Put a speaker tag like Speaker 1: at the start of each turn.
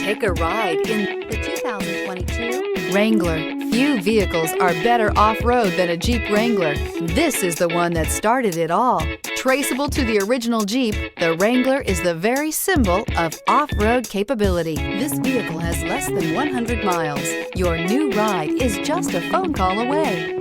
Speaker 1: Take a ride in the 2022 Wrangler. Few vehicles are better off-road than a Jeep Wrangler. This is the one that started it all. Traceable to the original Jeep, the Wrangler is the very symbol of off-road capability. This vehicle has less than 100 miles. Your new ride is just a phone call away.